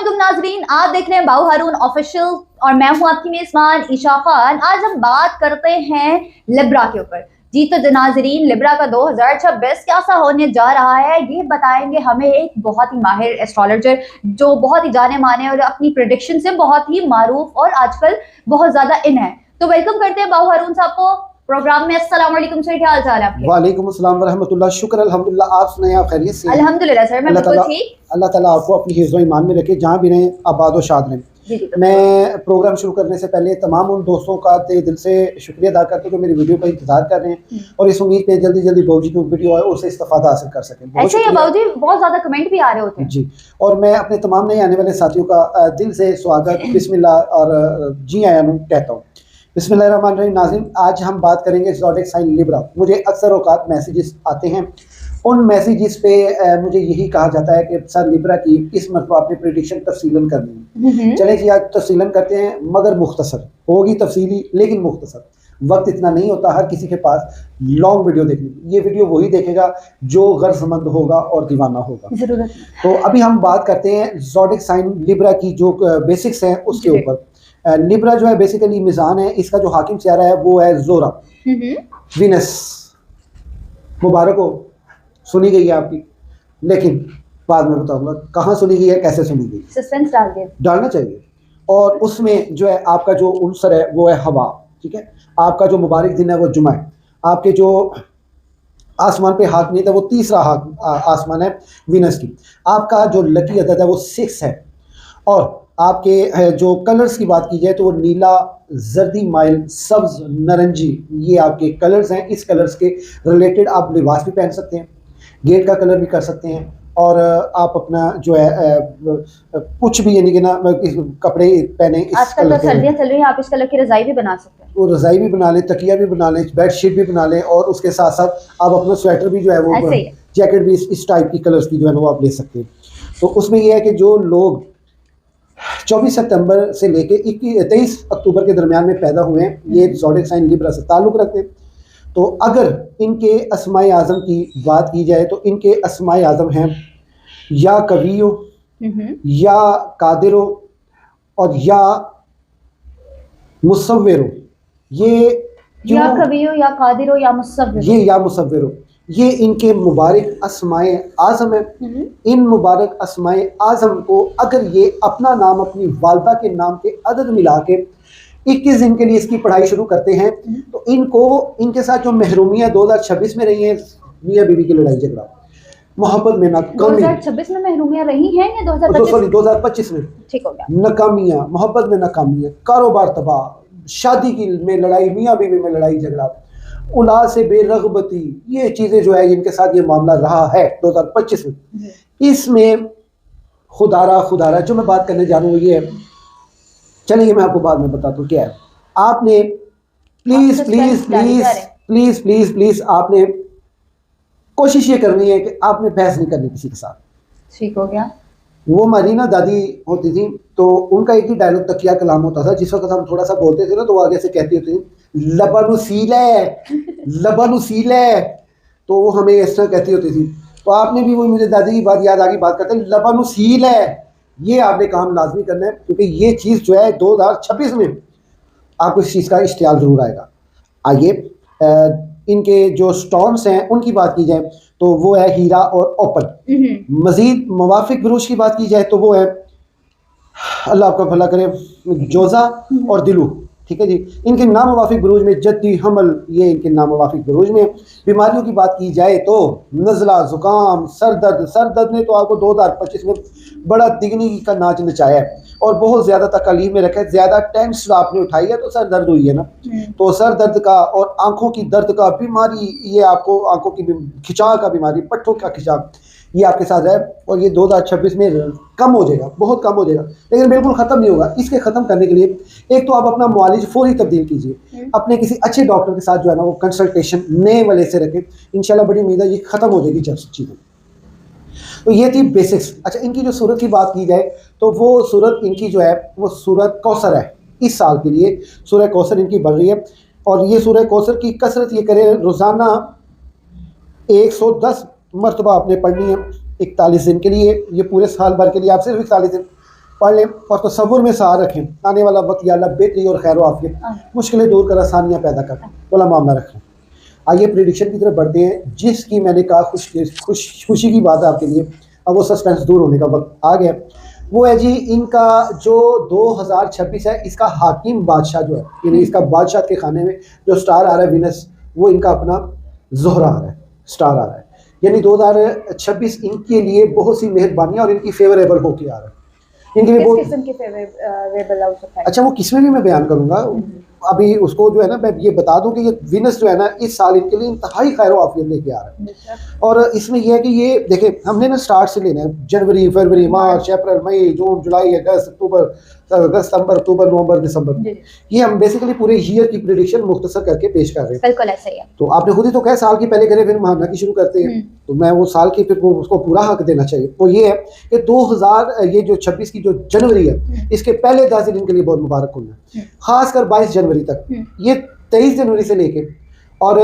अस्सलामुअलैकुम नाजरीन, आप देख रहे हैं बाऊ हारून ऑफिशियल और मैं हूं आपकी मेजबान ईशा खान। आज हम बात करते हैं लिब्रा के ऊपर। जी तो नाजरीन, लिब्रा का 2026 कैसा होने जा रहा है ये बताएंगे हमें एक बहुत ही माहिर एस्ट्रोलॉजर जो बहुत ही जाने माने और अपनी प्रेडिक्शन से बहुत ही मारूफ और आजकल बहुत ज्यादा इन है। तो वेलकम करते हैं बाऊ हारून साहब को प्रोग्राम में। अस्सलाम वालेकुम सर, क्या हाल चाल है आपके? वालेकुम अस्सलाम व रहमतुल्लाह। शुक्र अल्हम्दुलिल्लाह, आप सुनाएं, आप खैरियत से? अल्हम्दुलिल्लाह सर, मैं बिल्कुल ठीक। अल्लाह ताला आपको अपनी हिफ्ज़ ईमान में रखे, जहाँ भी रहें आबाद और शाद रहें। मैं प्रोग्राम शुरू करने से पहले तमाम उन दोस्तों का दिल से शुक्रिया अदा करता हूँ जो मेरी वीडियो का इंतजार कर रहे हैं और इस उम्मीद पे जल्दी जल्दी बाबूजी की वीडियो है उससे इस्तेफादा हासिल कर सकें। ऐसे ही बाबूजी बहुत ज्यादा कमेंट भी आ रहे होते हैं जी। और मैं अपने तमाम नए आने वाले साथियों का दिल से स्वागत, बिस्मिल्लाह और जी आया कहता हूँ। बिस्मिल्लाहिर्रहमानिर्रहीम। नाज़रीन, आज हम बात करेंगे ज़ोडिएक साइन लिब्रा। मुझे अक्सर औकात मैसेजेस आते हैं, उन मैसेजेस पे मुझे यही कहा जाता है कि सर लिब्रा की इस मरतबा आपने प्रेडिक्शन तफसीलन करनी है। चले जी आज तफसीलन करते हैं, मगर मुख्तसर होगी तफसीली लेकिन मुख्तसर। वक्त इतना नहीं होता हर किसी के पास लॉन्ग वीडियो देखने की। ये वीडियो वही देखेगा जो गर्जमंद होगा और दीवाना होगा। जरूरत। तो अभी हम बात करते हैं ज़ोडिएक साइन लिब्रा की जो बेसिक्स हैं उसके ऊपर। लिब्रा जो है बेसिकली मिजान है, इसका जो हाकिम सियारा है वो है जोरा वीनस। मुबारक हो, सुनी गई है आपकी, लेकिन बाद में बताऊंगा कहाँ सुनी गई है, कैसे सुनी गई। सस्पेंस डालना चाहिए। और उसमें जो है आपका जो उनसर है वो है हवा। ठीक है, आपका जो मुबारक दिन है वो जुमा है। आपके जो आसमान पे हाकमियत है वो तीसरा आसमान है वीनस की। आपका जो लकी अदद है वो 6 है। और आपके जो कलर्स की बात की जाए तो वो नीला, जर्दी माइल, सब्ज, नारंगी, ये आपके कलर्स हैं। इस कलर्स के रिलेटेड आप लिबास भी पहन सकते हैं, गेट का कलर भी कर सकते हैं और आप अपना जो है कुछ भी यानी कि ना कपड़े पहने। आजकल तो सर्दियां चल रही हैं, आप इस कलर की रजाई भी बना सकते हैं। वो रजाई भी बना लें, तकिया भी बना लें, बेडशीट भी बना लें और उसके साथ साथ आप अपना स्वेटर भी जो है वो, जैकेट भी इस टाइप की कलर्स की जो है वो आप ले सकते हैं। तो उसमें यह है कि जो लोग 24 सितंबर से लेके 23 अक्टूबर के दरमियान में पैदा हुए हैं, ये ज़ोडिएक साइन लिब्रा से ताल्लुक़ रखते हैं। तो अगर इनके अस्माए आज़म की बात की जाए तो इनके अस्माए आज़म हैं या कवियो, या कादिरो और या मुसव्विरो। ये या कवियो, या कादिरो, या मुसव्विरो, ये या मुसव्विरो, ये इनके मुबारक अस्माए आज़म है। इन मुबारक अस्माए आज़म को अगर ये अपना नाम अपनी वालदा के नाम के अदद मिला के 21 दिन के लिए इसकी पढ़ाई शुरू करते हैं तो इनको इनके साथ जो महरूमियाँ 2026 में रही हैं, मियाँ बीवी की लड़ाई झगड़ा, मोहब्बत में नाकामी। 2026 में महरूमियाँ रही हैं या 2025 में? ठीक हो गया। नाकामियाँ, मोहब्बत में नाकामियाँ, कारोबार तबाह, शादी की में लड़ाई, मियाँ बीवी में लड़ाई झगड़ा, औलाद से बेरगबती, ये चीज़ें जो है इनके साथ ये मामला रहा है 2025 में। इसमें खुदारा जो मैं बात करने जा रहा हूँ ये है, चलिए मैं आपको बाद में बताता हूँ क्या है। आपने please please please please please please आपने कोशिश ये करनी है कि आपने बहस नहीं करनी किसी के साथ। ठीक हो गया। वो हमारी ना दादी होती थी तो उनका एक ही डायलॉग तकिया कलाम होता था। जिस वक्त हम थोड़ा सा बोलते थे ना तो वो आगे से कहती होती थी लबानुसील है, तो वो हमें इस तरह कहती होती थी। तो आपने भी वही, मुझे दादी की बात याद आ गई, बात करते हैं लबानुसील है, ये आपने काम लाजमी करना है क्योंकि ये चीज़ जो है 2026 में आपको इस चीज़ का इश्तियाल ज़रूर आएगा। आइए इनके जो स्टोन्स हैं उनकी बात की जाए तो वो है हीरा और ओपल। मजीद मुवाफिक बुरूज की बात की जाए तो वो है, अल्लाह आपका भला करे, जोजा और दिलू। ठीक है जी। इनके नामुवाफिक बुरूज में जद्दी हमल, ये इनके नामुवाफिक बुरूज में। बीमारियों की बात की जाए तो नज़ला, ज़ुकाम, सर दर्द ने तो आपको 2025 में बड़ा दिगनी का नाच नचाया है और बहुत ज़्यादा तकलीफ में रखा है। ज़्यादा टेंशन आपने उठाई है तो सर दर्द हुई है ना, तो सर दर्द का और आँखों की दर्द का बीमारी, ये आपको आँखों की खिंचाव का बीमारी, पट्टों का खिंचाव, ये आपके साथ है और ये 2026 में कम हो जाएगा, बहुत कम हो जाएगा, लेकिन बिल्कुल ख़त्म नहीं होगा। इसके ख़त्म करने के लिए एक तो आप अपना मुआलिज फौरी तब्दील कीजिए, अपने किसी अच्छे डॉक्टर के साथ जो है ना वो कंसल्टेशन नए वाले से रखें। इंशाल्लाह बड़ी उम्मीद है ये ख़त्म हो जाएगी जब चीज़ें। तो ये थी बेसिक्स। अच्छा, इनकी जो सूरत की बात की जाए तो वो सूरत इनकी जो है वो सूरत कौसर है। इस साल के लिए सूरह कौसर इनकी बढ़ रही है और ये सूरह कौसर की कसरत ये करें, रोज़ाना 110 मरतबा आपने पढ़नी है 41 दिन के लिए। ये पूरे साल भर के लिए आप सिर्फ 41 दिन पढ़ लें और तसव्वुर में सहारा रखें, आने वाला वक्त या अल्लाह बेहतरी और खैर आफियत, मुश्किलें दूर कर, आसानियाँ पैदा कर, बोला मामला रखें। आइए प्रेडिक्शन की तरफ बढ़ते हैं, जिसकी मैंने कहा खुशी की बात है आपके लिए। अब वो सस्पेंस दूर होने का वक्त आ गया। वो है जी इनका जो 2026 है, इसका हाकिम बादशाह जो है, यानी इसका बादशाह के खाने में जो स्टार आ रहा है विनस, वो इनका अपना जोहरा आ रहा है, स्टार आ रहा है। यानी 2026 इनके लिए बहुत सी मेहरबानियाँ और इनकी फेवरेबल होके आ रहा है इनके लिए। बहुत किस्म की फेवरेबल हो सकता है। अच्छा, वो किसमें भी मैं बयान करूंगा। अभी उसको जो है ना, मैं ये बता दूं कि ये विनस जो है ना, इस साल इनके लिए इंतहाई खैर आफियत लेके आ रहा है। और इसमें यह है कि ये देखें, हमने ना स्टार्ट से लेना है, जनवरी, फरवरी, मार्च, अप्रैल, मई, जून, जुलाई, अगस्त, अक्टूबर, सितंबर, अक्टूबर, नवंबर, दिसंबर, ये हम बेसिकली पूरे ईयर की प्रेडिक्शन मुख्तसर करके पेश कर रहे हैं। बिल्कुल ऐसा ही है। तो आपने खुद ही तो कहा साल की पहले करें फिर महाना की शुरू करते हैं, तो मैं वो साल की फिर वो उसको पूरा हक देना चाहिए। तो ये है कि 2026 की जो जनवरी है, इसके पहले 10 दिन इनके लिए बहुत मुबारक होना है, खासकर 22 जनवरी तक, ये 23 जनवरी से लेके और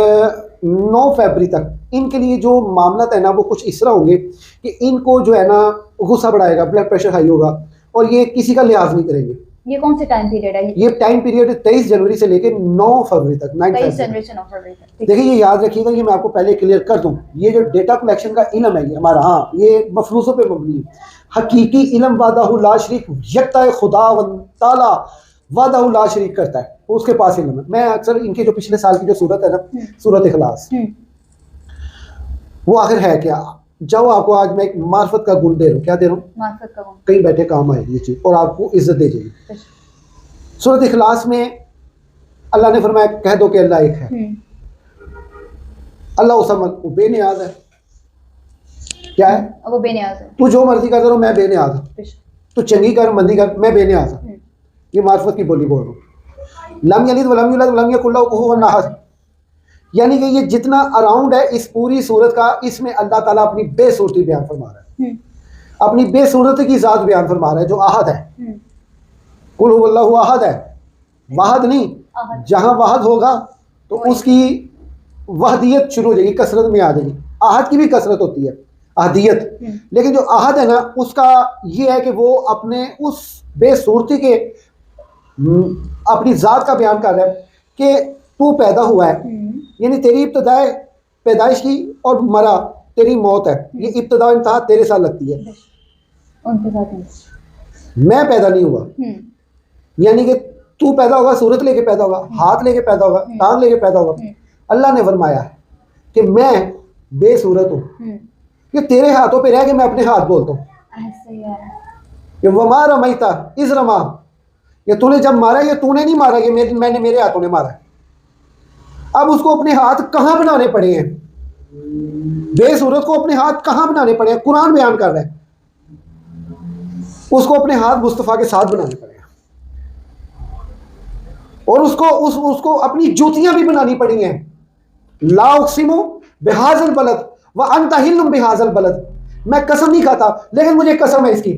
9 फरवरी तक इनके लिए जो मामला है ना, वो कुछ इस तरह होंगे कि इनको जो है ना गुस्सा बढ़ाएगा, ब्लड प्रेशर हाई होगा और ये किसी का लिहाज नहीं करेंगे। ये कौन से टाइम पीरियड है? ये टाइम पीरियड 23 जनवरी से लेकर 9 फरवरी तक, 23 जनवरी से 9 फरवरी तक। देखिए, ये याद रखिएगा, ये मैं आपको पहले क्लियर कर दूं, ये जो डेटा कलेक्शन का इल्म है ये हमारा, हाँ, ये मफरूज़ों पे मबनी है। हकीकी इल्म वादाहु ला शरीक, यकता खुदा व ताला वादाहु ला शरीक करता है, उसके पास इल्म है। मैं अक्सर इनके जो पिछले साल की जो सूरत है ना, सूरत इखलास, वो आखिर है क्या, जाओ आपको आज मैं एक मार्फत का गुण दे रहा हूँ। क्या दे रहा हूँ? मार्फत का गुण। कहीं बैठे काम आएगी ये चीज़ और आपको इज्जत दे जाएगी। सूरत इखलास में अल्लाह ने फरमाया, कह दो कि अल्लाह एक है। अल्लाह उसमद, वो बेनियाज है। क्या है? वो बेनियाज है। तू जो मर्जी कर दो, मैं बेनियाज हूँ। तू चंगी कर, मंदी कर, मैं बेनियाज हूँ। ये मार्फत की बोली बोल रहा हूँ। लम यलिद वलम यूलद वलम यकुल लहू कुफुवन अहद, यानी कि ये जितना अराउंड है इस पूरी सूरत का, इसमें अल्लाह ताला अपनी बेसूरती बयान फरमा रहा है, अपनी बेसूरती की ज़ात बयान फरमा रहा है जो आहद है। कुल हुवल्लाहु अहद है, वाहद नहीं। जहां वाहद होगा तो उसकी वहदियत शुरू हो जाएगी, कसरत में आ जाएगी। आहद की भी कसरत होती है, अहदियत, लेकिन जो आहद है ना, उसका ये है कि वो अपने उस बेसूरती के अपनी ज़ात का बयान कर रहा है कि तू पैदा हुआ है, यानी तेरी इब्तदाए पैदाइश की और मरा तेरी मौत है। ये इब्तदा इंतहा तेरे साथ लगती है, उनके साथ नहीं। मैं पैदा नहीं हुआ, यानी कि तू पैदा होगा, सूरत लेके पैदा होगा, हाथ लेके पैदा होगा, टांग लेके पैदा होगा। अल्लाह ने फरमाया कि मैं बेसूरत हूँ, कि तेरे हाथों पे रह के मैं अपने हाथ बोलता हूँ कि वमा रमैता इज़ रमा, ये तूने जब मारा, ये तूने नहीं मारा, ये मैंने मेरे हाथों ने मारा। अब उसको अपने हाथ कहाँ बनाने पड़े हैं, बेसूरत को अपने हाथ कहाँ बनाने पड़े हैं? कुरान बयान कर रहा है, उसको अपने हाथ मुस्तफ़ा के साथ बनाने पड़े हैं और उसको अपनी जूतियां भी बनानी पड़ी हैं। ला उक़सिमु बिहाज़ल बलद व अंता हिल्लुम बिहाज़ल बलद, मैं कसम नहीं खाता लेकिन मुझे कसम है इसकी,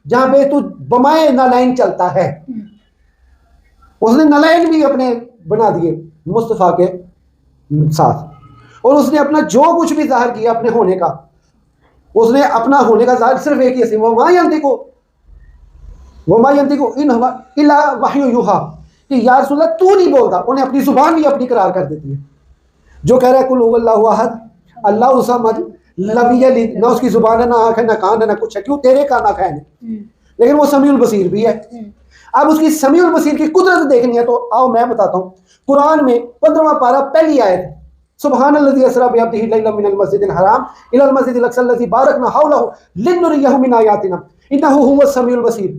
जहां पे तू बमाए नालाइन चलता है। उसने नालाइन भी अपने बना दिए मुस्तफ़ा के साथ, और उसने अपना जो कुछ भी ज़ाहिर किया अपने होने का, उसने अपना होने का ज़ाहिर सिर्फ एक ही, वमा यंतिकु इन हुवा इल्ला वह्यु यूहा, कि या रसूल अल्लाह तू नहीं बोलता। उन्हें अपनी जुबान भी अपनी करार कर देती है, जो कह रहा है कुल हुवल्लाहु अहद अल्लाहु समद लम यलिद, ना उसकी जुबान है, ना आँख है, ना कान है, ना कुछ है। क्यों? तेरे कान आँख है, लेकिन वो समीउल बसीर भी है। अब उसकी समीउल बसीर की कुदरत देखनी है तो आओ मैं बताता हूँ। कुरान में 15वां पारा पहली आयत, सुब्हानल्लज़ी असरा बिअब्दिही लैलन मिनल मस्जिदिल हराम इलल मस्जिदिल अक़सा अल्लज़ी बारकना हौलहु लिनुरियहु मिन आयातिना इन्नहु हुवस समीउल बसीर,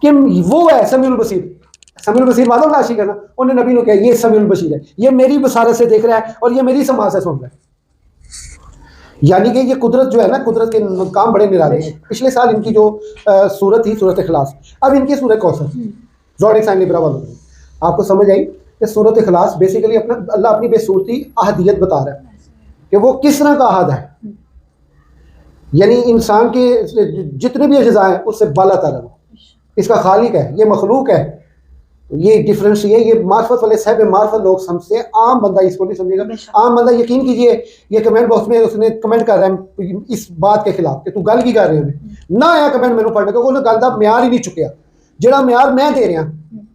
कि वो है समीउल बसीर। समीउल बसीर वालों का आशिक है ना, उन्हें नबी ने कहा ये समीउल बसीर है, ये मेरी बसारत से देख रहा है और ये मेरी समाज से सुन रहा है। यानी कि ये कुदरत जो है ना, कुदरत के काम बड़े निराले हैं। पिछले साल इनकी जो सूरत थी सूरत इखलास, अब इनकी सूरत कौसर, ज़ोडिक साइन लिब्रा वालों ने, आपको समझ आई कि सूरत इखलास बेसिकली अपना अल्लाह अपनी बेसूरती अहदियत बता रहा है कि वो किस तरह का अहद है, यानी इंसान के जितने भी अज़्ज़ा हैं उससे बाला ताला, इसका खालिक है, ये मखलूक है, तो ये डिफरेंस ये मार्फत वाले साहब मार्फत लोग हमसे, आम बंदा इसको नहीं समझेगा। आम बंदा यकीन कीजिए ये कमेंट बॉक्स में उसने कमेंट कर रहा है इस बात के खिलाफ कि तू गल की कर रहे हो ना, आया कमेंट मैंने पढ़ने को गल का म्यार ही नहीं चुकिया जिहड़ा म्यार मैं दे रहा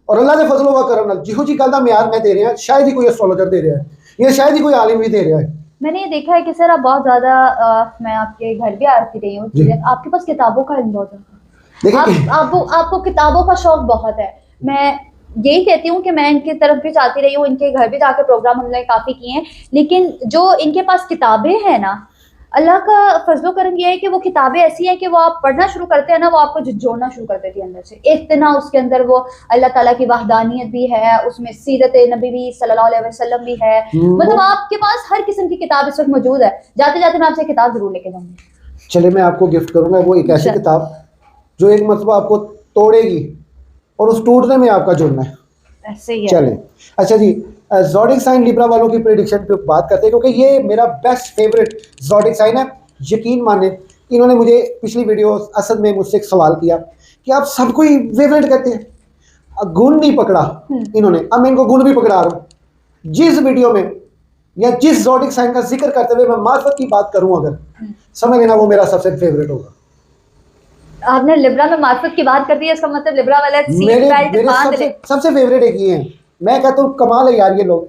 और अल्लाह के फजलो व करम नाल जिहो जी गल का म्यार मैं दे रहा, शायद ही कोई एस्ट्रोलॉजर दे रहा है या शायद ही कोई आलिम भी दे रहा है। मैंने ये देखा है कि सर आप बहुत ज्यादा मैं आपके घर भी आती रही हूँ, आपके पास किताबों का इल्म बहुत है, आपको किताबों का शौक बहुत है। मैं यही कहती हूँ कि मैं इनकी तरफ भी जाती रही हूँ, इनके घर भी जाकर प्रोग्राम हमने काफ़ी किए हैं, लेकिन जो इनके पास किताबें हैं ना, अल्लाह का फजलो करम यह है कि वो किताबें ऐसी हैं कि वो आप पढ़ना शुरू करते हैं ना, वो आपको झिझोड़ना शुरू कर देती है अंदर से। इतना उसके अंदर वो अल्लाह ताला की वहदानियत भी है, उसमें सीरत नबी भी सल्लल्लाहु अलैहि वसल्लम भी है, मतलब आपके पास हर किस्म की किताब इस वक्त मौजूद है। जाते जाते मैं आपसे किताब जरूर लेके जाऊँगी। चले मैं आपको गिफ्ट करूँगा वो एक ऐसी किताब जो एक मतलब आपको तोड़ेगी और उस टूटने में आपका जुड़ना है, ऐसे ही है। चले अच्छा जी, ज़ोडिक साइन लिब्रा वालों की प्रेडिक्शन पे बात करते हैं क्योंकि ये मेरा बेस्ट फेवरेट ज़ोडिक साइन है। यकीन माने इन्होंने मुझे पिछली वीडियो असद में मुझसे एक सवाल किया कि आप सबको ही वेवलेंट कहते हैं, गुण नहीं पकड़ा इन्होंने, अब मैं इनको गुण भी पकड़ा रहा हूँ। जिस वीडियो में या जिस ज़ोडिक साइन का जिक्र करते हुए मैं मार्फत की बात करूँ अगर समझ लेना वो मेरा सबसे फेवरेट होगा। आपने लिब्रा में मार्फत की बात कर दी है, इसका मतलब लिब्रा वाला मेरे सबसे फेवरेट एक ये है। मैं कहता हूँ कमाल है यार, ये लोग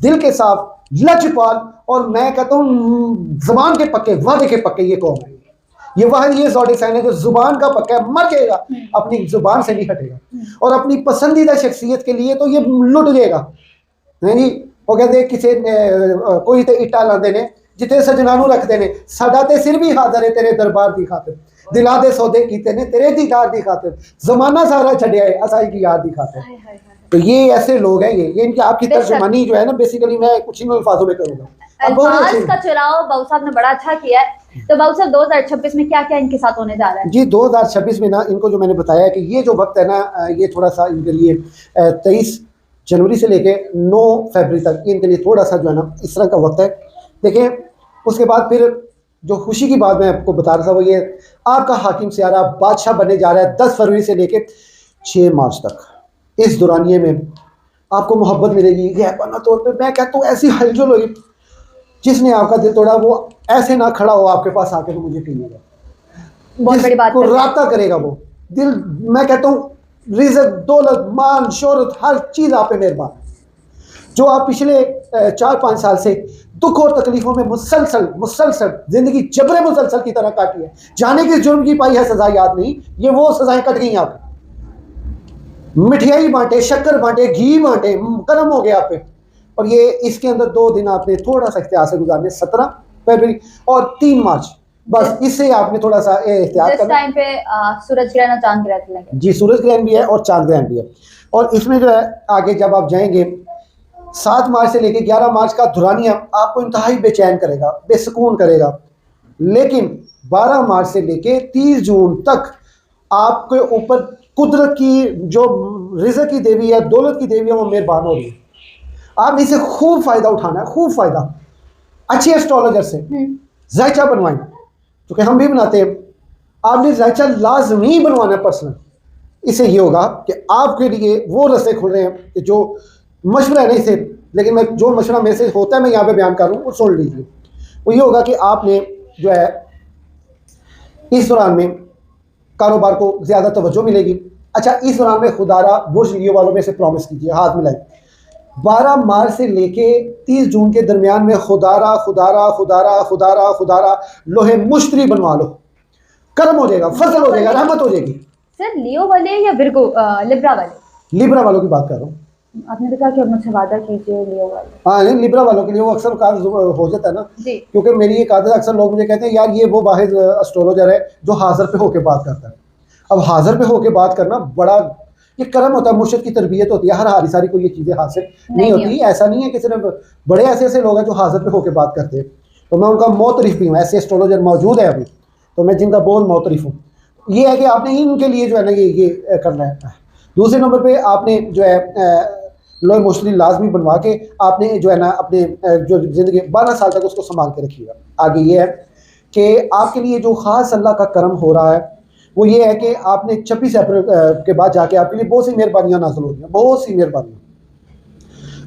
दिल के साफ लचपाल और मैं कहता हूँ जुबान के पक्के वादे के पक्के ये कौम है। ये वह ये ज़ोडिक साइन है जो जुबान का पक्का है, मर जाएगा अपनी जुबान से नहीं हटेगा और अपनी पसंदीदा शख्सियत के लिए तो ये लुट जाएगा है जी। वो कहते किसी कोई तो इट्टा लाते ने जिते सजनानू रखते ने, साडा ते सिर भी हाजिर है तेरे दरबार की खातिर, दिला दे सौदे कीते ने तेरे दीदार की खातिर, जमाना सारा छड़िया है असाई की याद की खातिर। तो ये ऐसे लोग हैं, ये इनकी आपकी तर्जुमानी जो है ना बेसिकली मैं कुछ ही अल्फाजों में करूंगा। अल्फाज का चुनाव बाबू साहब ने बड़ा अच्छा किया है। तो बाबू साहब 2026 में क्या क्या इनके साथ होने जा रहा है? जी 2026 में ना इनको जो मैंने बताया कि ये जो वक्त है ना ये थोड़ा सा इनके लिए 23 जनवरी से लेके 9 फरवरी तक इनके लिए थोड़ा सा जो है ना इस तरह का वक्त है। देखें उसके बाद फिर जो खुशी की बात मैं आपको बता रहा था वो ये आपका हाकिम सियारा बादशाह बनने जा रहा है 10 फरवरी से लेके 6 मार्च तक। इस दौरानिए में आपको मोहब्बत मिलेगी, गहबाना तौर पे मैं कहता हूँ ऐसी हलचल होगी, जिसने आपका दिल तोड़ा वो ऐसे ना खड़ा हो आपके पास आके तो मुझे कहिएगा, बहुत बड़ी बात है, राब्ता करेगा वो दिल। मैं कहता हूँ रिज़्क़ दौलत मान शोहरत हर चीज़ आप पे मेहरबान है। जो आप पिछले 4-5 साल से दुख और तकलीफों में मुसलसल जिंदगी जबरे मुसलसल की तरह काटी है, जाने की जुर्म की पाई है सजा याद नहीं, ये वो सजाएं कट गई आप। मिठाई बांटे, शक्कर बांटे, घी बांटे, कर्म हो गया आप पे। और ये इसके अंदर 2 दिन आपने थोड़ा सा एहतियात से गुजारने, 17 फरवरी और 3 मार्च, बस इससे आपने थोड़ा सा एहतियात करना। टाइम पे सूरज ग्रहण और चांद ग्रहण लगे जी, सूरज ग्रहण भी है और चांद ग्रहण भी है। और इसमें जो है आगे जब आप जाएंगे 7 मार्च से लेकर 11 मार्च का दुरानिया आपको इंतहाई बेचैन करेगा, बेसुकून करेगा। लेकिन 12 मार्च से लेकर 30 जून तक आपके ऊपर कुदरत की जो रिज़्क़ की देवी है, दौलत की देवी है, वो मेहरबान हो रही है। आपने इसे खूब फ़ायदा उठाना है, खूब फ़ायदा। अच्छे एस्ट्रोलॉजर से जायचा बनवाएं, क्योंकि हम भी बनाते हैं। आपने जायचा लाजमी बनवाना है पर्सनल। इससे ये होगा कि आपके लिए वो रास्ते खुल रहे हैं कि जो मशवरा है नहीं से, लेकिन मैं जो मशवरा मेरे से होता है मैं यहाँ पे बयान कर रहा हूँ वो सुन लीजिए। वो ये होगा कि आपने जो है इस दौरान में कारोबार को ज़्यादा तवज्जो मिलेगी। अच्छा, इस दौरान में खुदारा बुर्ज लियो वालों में से प्रॉमिस कीजिए, हाथ मिलाएं। 12 मार्च से लेके 30 जून के दरमियान में खुदारा खुदारा खुदारा खुदारा खुदारा लोहे मुश्तरी बनवा लो, कर्म हो जाएगा, फसल हो जाएगा, रहमत हो जाएगी। सर लियो वाले या विर्गो लिब्रा वाले? लिब्रा वालों की बात कर रहा हूँ। आपने तो कहा कि मुझसे वादा कीजिए लियो वाले। हाँ नहीं, लिब्रा वालों के लिए वो अक्सर काम हो जाता है ना जी। क्योंकि मेरी एक आदत, अक्सर लोग मुझे कहते हैं यार ये वो वाहिद एस्ट्रोलॉजर है जो हाजिर पे होके बात करता है। अब हाजिर पे होके बात करना बड़ा ये कर्म होता है, मुर्शिद की तरबियत होती है। हर हारी सारी को ये चीज़ें हासिल नहीं होती। ऐसा नहीं है कि सिर्फ बड़े ऐसे लोग हैं जो हाजिर पे होके बात करते हैं, तो मैं उनका मोतरिफ भी हूँ। ऐसे एस्ट्रोलॉजर मौजूद है अभी, तो मैं जिनका बहुत मोतरिफ हूँ। ये है कि आपने इनके लिए जो है ना ये करना है। दूसरे नंबर पर आपने जो है लोहे मुश्तरी लाजमी बनवा के आपने जो है ना अपने जो ज़िंदगी 12 साल तक उसको संभाल के रखिएगा। आगे ये है कि आपके लिए जो ख़ास अल्लाह का करम हो रहा है वो ये है कि आपने 26 अप्रैल के बाद जाके आपके लिए बहुत सी मेहरबानियाँ नाज़िल हो रही हैं, बहुत सी मेहरबानियाँ,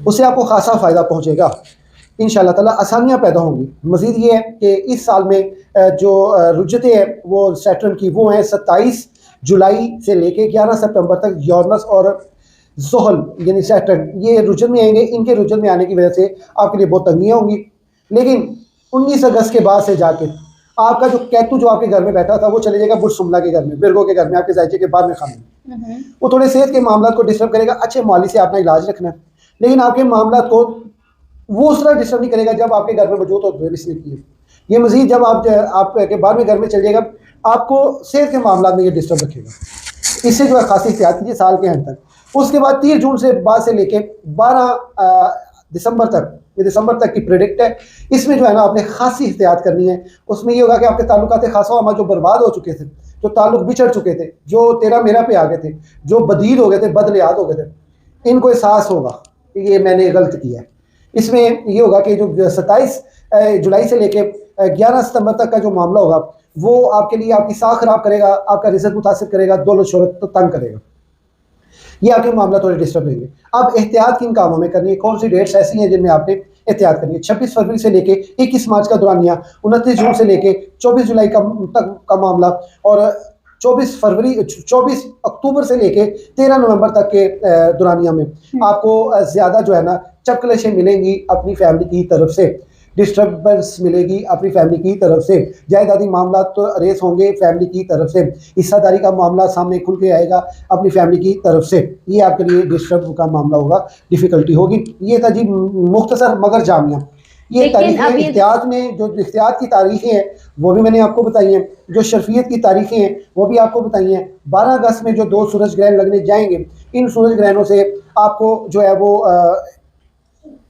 उससे आपको खासा फ़ायदा पहुँचेगा इंशाअल्लाह ताला, आसानियाँ पैदा होंगी। मज़ीद ये है कि इस साल में जो रुजतें हैं वो सैटर्न की वो हैं 27 जुलाई से लेके 11 सितंबर तक यूरेनस और ज़ुहल यानी सैटर्न ये रुजन में आएंगे। इनके रुजन में आने की वजह से आपके लिए बहुत तंगियाँ होंगी, लेकिन 19 अगस्त के बाद से जाके आपका जो केतु जो आपके घर में बैठा था वो चले जाएगा बुर्ज शुमला के घर में, बिरगो के घर में, आपके जायचे के बाद में खाने में। वो थोड़े सेहत के मामला को डिस्टर्ब करेगा। अच्छे माली से अपना इलाज रखना है, लेकिन आपके मामला को वो उस तरह डिस्टर्ब नहीं करेगा जब आपके घर में मौजूद हो इसने की। ये मजीद जब आपके बाद में घर में चल जाएगा आपको सेहत के मामला में ये डिस्टर्ब रखेगा। इससे जो है खासी एहतियात कीजिए साल के अंत तक। उसके बाद 30 जून से बाद से लेके 12 दिसंबर तक, ये दिसंबर तक की प्रेडिक्ट है। इसमें जो है ना आपने खासी एहतियात करनी है। उसमें ये होगा कि आपके ताल्लुकात खासा जो बर्बाद हो चुके थे, जो ताल्लुक बिछड़ चुके थे, जो तेरा मेरा पे आ गए थे, जो बदील हो गए थे, बदलियात हो गए थे, इनको एहसास होगा कि ये मैंने गलत किया है। इसमें ये होगा कि जो 27 जुलाई से लेके 11 सितंबर तक का जो मामला होगा वो आपके लिए आपकी साख खराब करेगा, आपका रिजल्ट मुतासिर करेगा, दौलत शोहरत तंग करेगा। ये आपके मामला थोड़े डिस्टर्ब रहेंगे। अब एहतियात किन कामों में करनी है, कौन सी डेट्स ऐसी हैं जिनमें आपने एहतियात करनी है? 26 फरवरी से लेके 21 मार्च का दौरानिया, 29 जून से लेके 24 जुलाई तक का मामला, और 24 अक्टूबर से लेके 13 नवंबर तक के दौरानिया में आपको ज़्यादा जो है ना चपकलेशें मिलेंगी अपनी फैमिली की तरफ से, डिस्टर्बेंस मिलेगी अपनी फैमिली की तरफ से, जायदादी मामला तो रेस होंगे फैमिली की तरफ से, हिस्सादारी का मामला सामने खुल के आएगा अपनी फैमिली की तरफ से। ये आपके लिए डिस्टर्ब का मामला होगा, डिफ़िकल्टी होगी। ये था जी मुख्तसर मगर जामिया। ये तारीखें इख्तियात में जो इख्तियात की तारीखें हैं वो भी मैंने आपको बताई हैं, जो शर्फियत की तारीखें हैं वो भी आपको बताई हैं। 12 अगस्त में जो 2 सूरज ग्रहण लगने जाएंगे, इन सूरज ग्रहणों से आपको जो है वो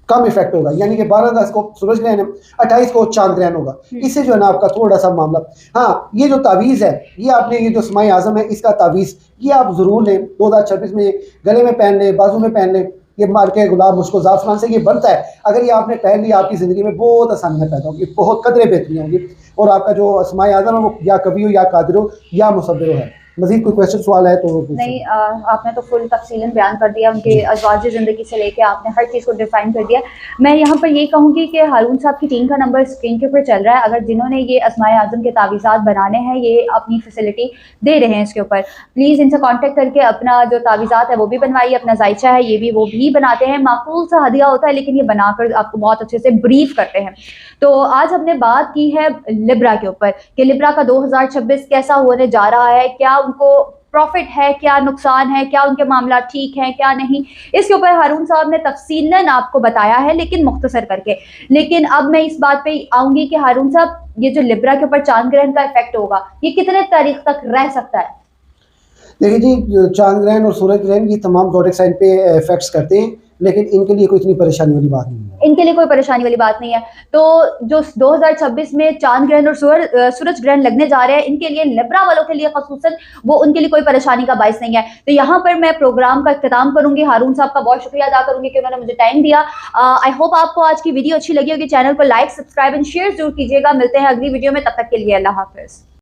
कम इफेक्ट होगा, यानी कि 12 अगस्त को सूरज ग्रहण है, 28 को चांद ग्रहण होगा। इससे जो है ना आपका थोड़ा सा मामला, हाँ ये जो तावीज़ है, ये आपने ये जो अस्माए आज़म है इसका तावीज़ ये आप ज़रूर लें। 2026 में गले में पहन लें, बाजू में पहन लें। ये मार के गुलाब मुझको ज़ाफ़रान से ये बनता है। अगर ये आपने पहन लिया आपकी ज़िंदगी में बहुत आसानियाँ पैदा होंगी, बहुत कदरें बेहतरी होंगी, और आपका जो अस्माए आज़म है वो या कभी हो, या कादिर हो, या मुसव्विर है। मज़ीद कोई क्वेश्चन सवाल है तो नहीं, आपने तो फुल तफसीलन बयान कर दिया, उनके अज़वाज ज़िंदगी से लेके आपने हर चीज़ को डिफाइन कर दिया। मैं यहाँ पर ये कहूँगी कि हारून साहब की टीम का नंबर स्क्रीन के ऊपर चल रहा है। अगर जिन्होंने ये अस्माए आज़म के तावीज़ात बनाने हैं, ये अपनी फैसिलिटी दे रहे हैं इसके ऊपर, प्लीज़ इनसे कॉन्टेक्ट करके अपना जो तावीज़ात है वो भी बनवाइए। अपना जायचा है ये भी वो भी बनाते हैं, माकूल सा हदिया होता है, लेकिन ये बनाकर आपको बहुत अच्छे से ब्रीफ करते हैं। तो आज हमने बात की है लिब्रा के ऊपर कि लिब्रा का 2026 कैसा होने जा रहा है, क्या उनको प्रॉफिट है, क्या नुकसान है, क्या उनके मामला ठीक है, क्या नहीं। इसके ऊपर हारून साहब ने तफसीलन आपको बताया है, लेकिन मुख्तसर करके। लेकिन अब मैं इस बात पे आऊंगी कि हारून साहब ये जो लिब्रा के ऊपर चांद ग्रहण का इफेक्ट होगा ये कितने तारीख तक रह सकता है? देखिए जी, चांद ग्रहण और सूरज ग्रहण ये तमाम ज़ोडिएक साइन पे इफेक्ट्स करते हैं, लेकिन इनके लिए कोई इतनी परेशानी वाली बात नहीं है। इनके लिए कोई परेशानी वाली बात नहीं है। तो जो 2026 में चांद ग्रहण और सूरज ग्रहण लगने जा रहे हैं, इनके लिए लिब्रा वालों के लिए खसूसन वो उनके लिए कोई परेशानी का बाइस नहीं है। तो यहाँ पर मैं प्रोग्राम का इख्तिताम करूंगी। हारून साहब का बहुत शुक्रिया अदा करूंगी कि उन्होंने मुझे टाइम दिया। आई होप आपको आज की वीडियो अच्छी लगी होगी। चैनल को लाइक, सब्सक्राइब एंड शेयर जरूर कीजिएगा। मिलते हैं अगली वीडियो में, तब तक के लिए अल्लाह हाफिज।